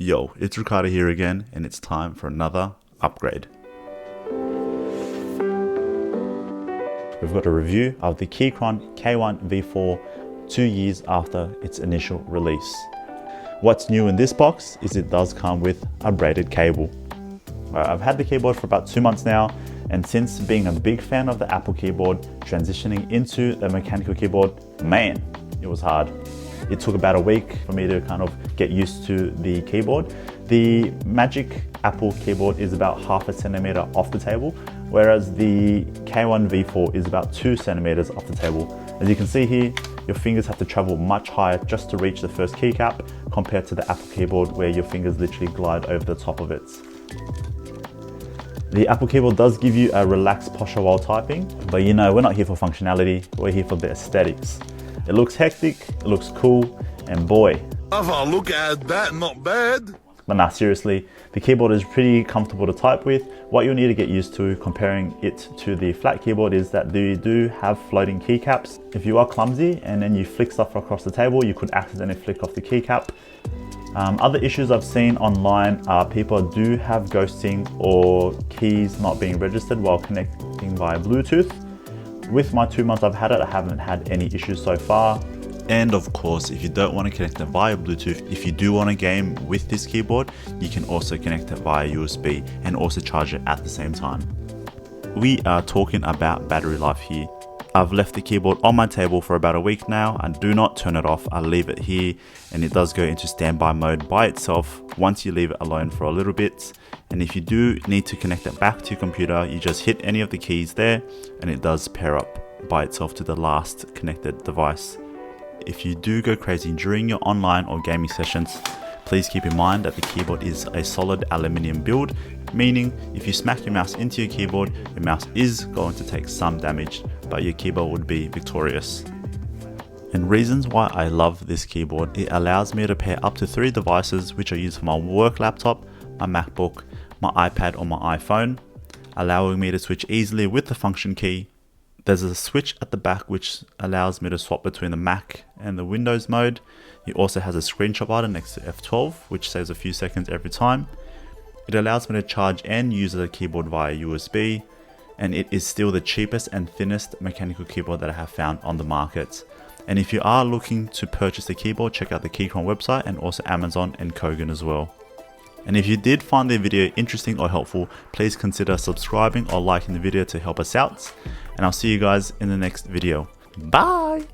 Yo, it's Ricardo here again, and it's time for another upgrade. We've got a review of the Keychron K1v4 2 years after its initial release. What's new in this box is it does come with a braided cable. I've had the keyboard for about 2 months now, and since being a big fan of the Apple keyboard, transitioning into a mechanical keyboard, man, it was hard. It took about a week for me to kind of get used to the keyboard. The Magic Apple keyboard is about 1/2 centimeter off the table, whereas the K1v4 is about 2 centimeters off the table. As you can see here, your fingers have to travel much higher just to reach the first keycap compared to the Apple keyboard where your fingers literally glide over the top of it. The Apple keyboard does give you a relaxed posture while typing, but you know, we're not here for functionality, we're here for the aesthetics. It looks hectic, it looks cool, and boy. Have a look at that, not bad. But nah, seriously, the keyboard is pretty comfortable to type with. What you'll need to get used to comparing it to the flat keyboard is that they do have floating keycaps. If you are clumsy and then you flick stuff across the table, you could accidentally flick off the keycap. Other issues I've seen online are people do have ghosting or keys not being registered while connecting via Bluetooth. With my 2 months I've had it, I haven't had any issues so far. And of course, if you don't want to connect it via Bluetooth, if you do want to game with this keyboard, you can also connect it via USB and also charge it at the same time. We are talking about battery life here. I've left the keyboard on my table for about a week now. I do not turn it off, I leave it here, and it does go into standby mode by itself once you leave it alone for a little bit. And if you do need to connect it back to your computer, you just hit any of the keys there and it does pair up by itself to the last connected device. If you do go crazy during your online or gaming sessions, please keep in mind that the keyboard is a solid aluminium build, meaning if you smack your mouse into your keyboard, your mouse is going to take some damage, but your keyboard would be victorious. And reasons why I love this keyboard: it allows me to pair up to 3 devices which I use for my work laptop, my MacBook, my iPad or my iPhone, allowing me to switch easily with the function key. There's a switch at the back which allows me to swap between the Mac and the Windows mode. It also has a screenshot button next to F12 which saves a few seconds every time. It allows me to charge and use the keyboard via USB, and it is still the cheapest and thinnest mechanical keyboard that I have found on the market. And if you are looking to purchase the keyboard, check out the Keychron website and also Amazon and Kogan as well. And if you did find the video interesting or helpful, please consider subscribing or liking the video to help us out. And I'll see you guys in the next video. Bye!